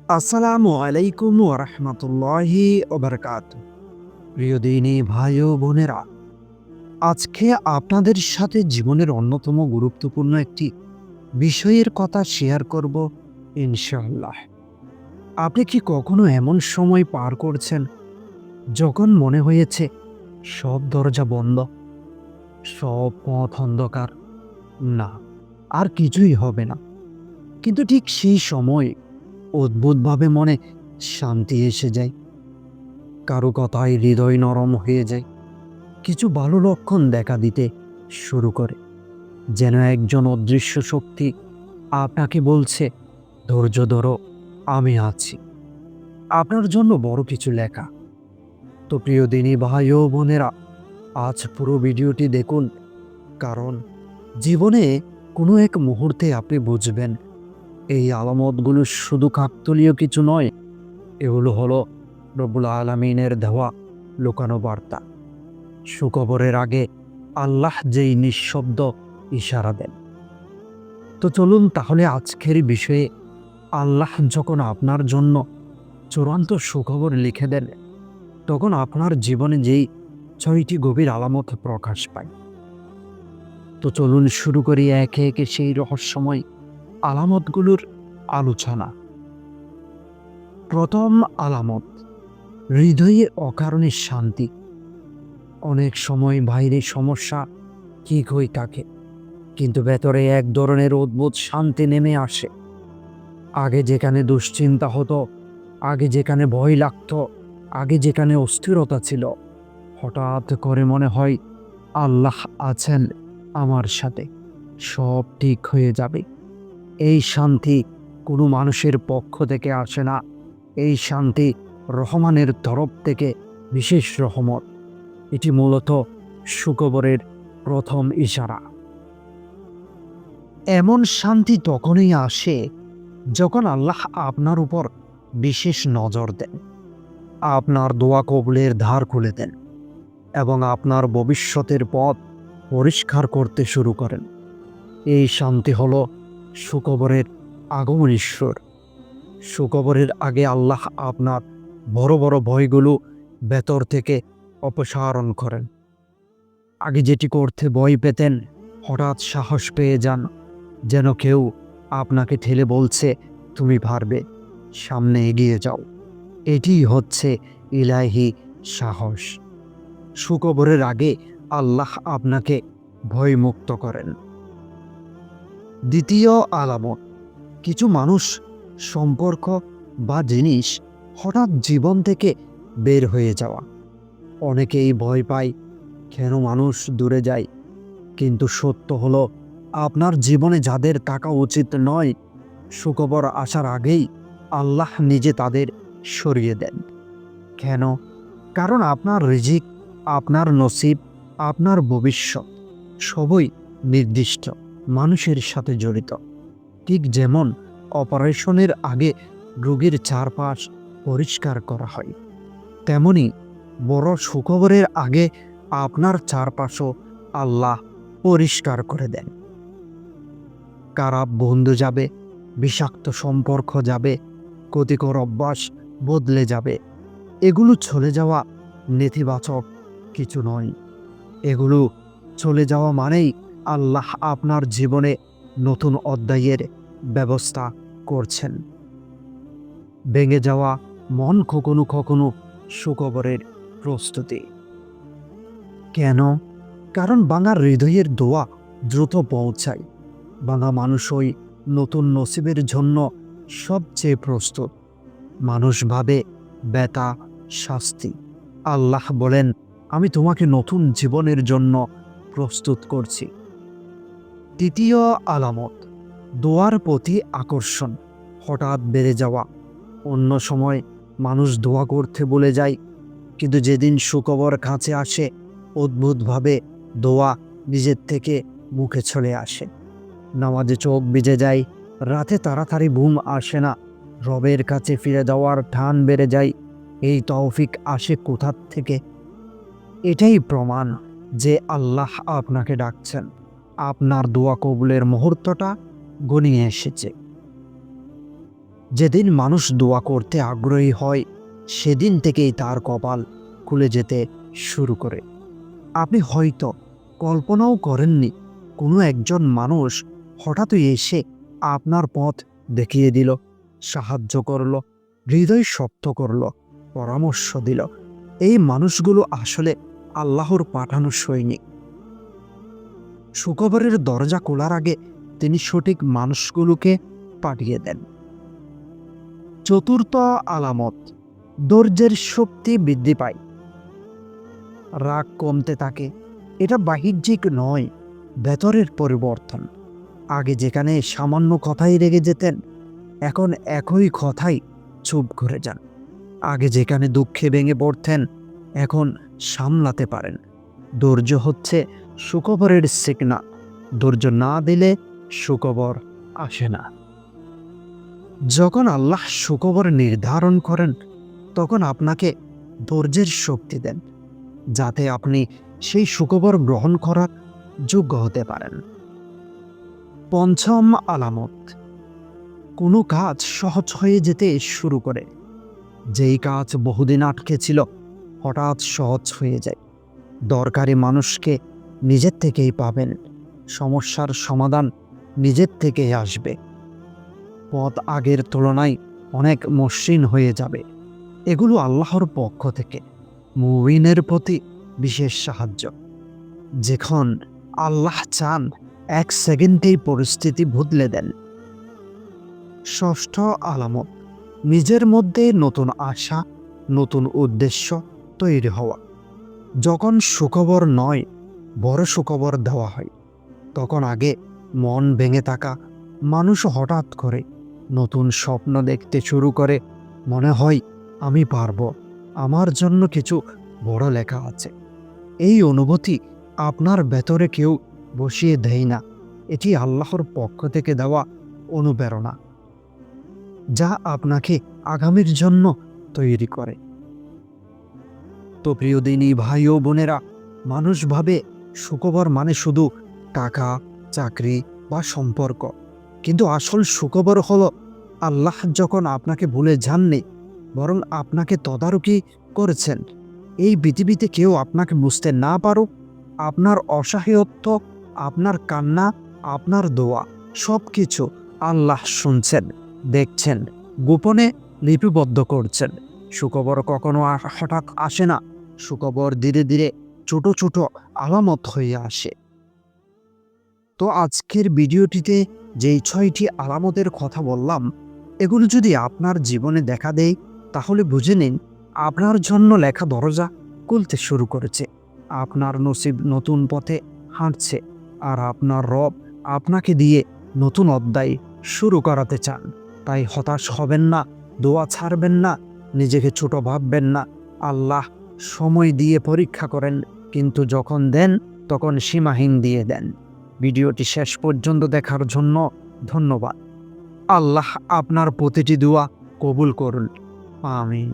আসসালামু আলাইকুম ওরহমতুল্লাহি ওবরকাতুহ। প্রিয় দিনী ভাই ও বোনেরা, আজকে আপনাদের সাথে জীবনের অন্যতম গুরুত্বপূর্ণ একটি বিষয়ের কথা শেয়ার করব ইনশাআল্লাহ। আপনি কি কখনো এমন সময় পার করছেন যখন মনে হয়েছে সব দরজা বন্ধ, সব পথ অন্ধকার, না আর কিছুই হবে না, কিন্তু ঠিক সেই সময় অদ্ভুতভাবে মনে শান্তি এসে যায়, কারো কথায় হৃদয় নরম হয়ে যায়, কিছু ভালো লক্ষণ দেখা দিতে শুরু করে, যেন একজন অদৃশ্য শক্তি আপনাকে বলছে, ধৈর্য ধরো, আমি আছি, আপনার জন্য বড় কিছু লেখা। তো প্রিয় দিনী ভাই ও বোনেরা, আজ পুরো ভিডিওটি দেখুন, কারণ জীবনে কোনো এক মুহূর্তে আপনি বুঝবেন এই আলামতগুলো শুধু কাকতালীয় কিছু নয়, এগুলো হলো রব্বুল আলামিনের দেওয়া লুকানো বার্তা। সুকবরের আগে আল্লাহ যেই নিঃশব্দ ইশারা দেন। তো চলুন তাহলে আজকের বিষয়ে, আল্লাহ যখন আপনার জন্য চূড়ান্ত সুখবর লিখে দেন, তখন আপনার জীবনে যেই ৬টি গভীর আলামত প্রকাশ পায়। তো চলুন শুরু করি একে একে সেই রহস্যময় আলামতগুলোর আলোচনা। প্রথম আলামত, হৃদয়ে অকারণে শান্তি। অনেক সময় বাইরে সমস্যা ঠিক হয়ে থাকে, কিন্তু ভেতরে এক ধরনের অদ্ভুত শান্তি নেমে আসে। আগে যেখানে দুশ্চিন্তা হতো, আগে যেখানে ভয় লাগতো, আগে যেখানে অস্থিরতা ছিল, হঠাৎ করে মনে হয় আল্লাহ আছেন আমার সাথে, সব ঠিক হয়ে যাবে। এই শান্তি কোনো মানুষের পক্ষ থেকে আসে না, এই শান্তি রহমানের তরফ থেকে বিশেষ রহমত। এটি মূলত সুখবরের প্রথম ইশারা। এমন শান্তি তখনই আসে যখন আল্লাহ আপনার উপর বিশেষ নজর দেন, আপনার দোয়া কবুলের দ্বার খুলে দেন এবং আপনার ভবিষ্যতের পথ পরিষ্কার করতে শুরু করেন। এই শান্তি হল সুখবরের আগমন ঈশ্বর। সুখবরের আগে আল্লাহ আপনার বড় বড় ভয়গুলো ভেতর থেকে অপসারণ করেন। আগে যেটি করতে ভয় পেতেন, হঠাৎ সাহস পেয়ে যান, যেন কেউ আপনাকে ঠেলে বলছে, তুমি পারবে, সামনে এগিয়ে যাও। এটিই হচ্ছে ইলাহি সাহস। সুখবরের আগে আল্লাহ আপনাকে ভয়মুক্ত করেন। দ্বিতীয় আলামত, কিছু মানুষ, সম্পর্ক বা জিনিস হঠাৎ জীবন থেকে বের হয়ে যাওয়া। অনেকেই ভয় পায়, কেন মানুষ দূরে যায়, কিন্তু সত্য হলো আপনার জীবনে যাদের থাকা উচিত নয়, সুখবর আসার আগেই আল্লাহ নিজে তাদের সরিয়ে দেন। কেন? কারণ আপনার রিজিক, আপনার নসিব, আপনার ভবিষ্যৎ সবই নির্দিষ্ট মানুষের সাথে জড়িত। ঠিক যেমন অপারেশনের আগে রোগীর চারপাশ পরিষ্কার করা হয়, তেমনি বড় সুখবরের আগে আপনার চারপাশও আল্লাহ পরিষ্কার করে দেন। খারাপ বন্ধু যাবে, বিষাক্ত সম্পর্ক যাবে, ক্ষতিকর অভ্যাস বদলে যাবে। এগুলো চলে যাওয়া নেতিবাচক কিছু নয়, এগুলো চলে যাওয়া মানেই আল্লাহ আপনার জীবনে নতুন অধ্যায়ের ব্যবস্থা করছেন। ভেঙে যাওয়া মন কখনো কখনো সুখবরের প্রস্তুতি। কেন? কারণ ভাঙা হৃদয়ের দোয়া দ্রুত পৌঁছায়। ভাঙা মানুষই নতুন নসিবের জন্য সবচেয়ে প্রস্তুত। মানুষ ভাবে ব্যথা, শাস্তি। আল্লাহ বলেন, আমি তোমাকে নতুন জীবনের জন্য প্রস্তুত করছি। তৃতীয় আলামত, দোয়ার প্রতি আকর্ষণ হঠাৎ বেড়ে যাওয়া। অন্য সময় মানুষ দোয়া করতে বলে যায়, কিন্তু যেদিন সুখবর কাছে আসে, অদ্ভুতভাবে দোয়া নিজের থেকে মুখে চলে আসে। নামাজে চোখ ভিজে যায়, রাতে তাড়াতাড়ি ঘুম আসে না, রবের কাছে ফিরে যাওয়ার টান বেড়ে যায়। এই তৌফিক আসে কোথার থেকে? এটাই প্রমাণ যে আল্লাহ আপনাকে ডাকছেন, আপনার দোয়া কবুলের মুহূর্তটা ঘনিয়ে এসেছে। যেদিন মানুষ দোয়া করতে আগ্রহী হয় সেদিন থেকেই তার কপাল খুলে যেতে শুরু করে। আপনি হয়তো কল্পনাও করেননি কোনো একজন মানুষ হঠাৎই এসে আপনার পথ দেখিয়ে দিল, সাহায্য করল, হৃদয় শক্ত করল, পরামর্শ দিল। এই মানুষগুলো আসলে আল্লাহর পাঠানো সৈনিক। সুখবরের দরজা খোলার আগে তিনি সঠিক মানুষগুলোকে পাঠিয়ে দেন। চতুর্থ আলামত, ধৈর্যের শক্তি বৃদ্ধি পায়। রাগ কমতে থাকে। এটা বাহ্যিক নয়, ভেতরের পরিবর্তন। আগে যেখানে সামান্য কথাই রেগে যেতেন, এখন একই কথাই চুপ করে যান। আগে যেখানে দুঃখে ভেঙে পড়তেন, এখন সামলাতে পারেন। ধৈর্য হচ্ছে সুখবরের সিগনাল। ধৈর্য না দিলে সুখবর আসে না। যখন আল্লাহ সুখবর নির্ধারণ করেন, তখন আপনাকে ধৈর্যের শক্তি দেন, যাতে আপনি সেই সুখবর গ্রহণ করার যোগ্য হতে পারেন। পঞ্চম আলামত, কোনো কাজ সহজ হয়ে যেতে শুরু করে। যেই কাজ বহুদিন আটকে ছিল, হঠাৎ সহজ হয়ে যায়। দরকারি মানুষকে নিজের থেকেই পাবেন। সমস্যার সমাধান নিজের থেকেই আসবে। পথ আগের তুলনায় অনেক মসৃণ হয়ে যাবে। এগুলো আল্লাহর পক্ষ থেকে মুমিনের প্রতি বিশেষ সাহায্য। যখন আল্লাহ চান, 1 সেকেন্ডেই পরিস্থিতি বদলে দেন। ষষ্ঠ আলামত, নিজের মধ্যে নতুন আশা, নতুন উদ্দেশ্য তৈরি হওয়া। যখন সুখবর নয়, বড় সুখবর দেওয়া হয়, তখন আগে মন ভেঙে থাকা মানুষ হঠাৎ করে নতুন স্বপ্ন দেখতে শুরু করে। মনে হয়, আমি পারবো, আমার জন্য কিছু বড় লেখা আছে। এই অনুভূতি আপনার ভেতরে কেউ বসিয়ে দেয় না, এটি আল্লাহর পক্ষ থেকে দেওয়া অনুপ্রেরণা, যা আপনাকে আগামীর জন্য তৈরি করে। তো প্রিয় দিনী ভাই ও বোনেরা, মানুষ ভাবে সুখবর মানে শুধু টাকা, চাকরি বা সম্পর্ক। কিন্তু আসল সুখবর হলো আল্লাহ যখন আপনাকে ভুলে যাননি, বরং আপনাকে তদারকি করেছেন। এই পৃথিবীতে কেউ আপনাকে বুঝতে না পারুক, আপনার অসহায়ত্ব, আপনার কান্না, আপনার দোয়া সব কিছু আল্লাহ শুনছেন, দেখছেন, গোপনে লিপিবদ্ধ করছেন। সুখবর কখনো হঠাৎ আসে না। সুখবর ধীরে ধীরে ছোট ছোট আলামত হয়ে আসে। তো আজকের ভিডিওটিতে যেই 6টি আলামতের কথা বললাম, এগুলো যদি আপনার জীবনে দেখা দেয়, তাহলে বুঝে নিন আপনার জন্য লেখা দরজা খুলতে শুরু করেছে। আপনার নসিব নতুন পথে হাঁটছে, আর আপনার রব আপনাকে দিয়ে নতুন অধ্যায় শুরু করাতে চান। তাই হতাশ হবেন না, দোয়া ছাড়বেন না, নিজেকে ছোট ভাববেন না। আল্লাহ সময় দিয়ে পরীক্ষা করেন, কিন্তু যখন দেন তখন সীমাহীন দিয়ে দেন। ভিডিওটি শেষ পর্যন্ত দেখার জন্য ধন্যবাদ। আল্লাহ আপনার প্রতিটি দোয়া কবুল করুন। আমিন।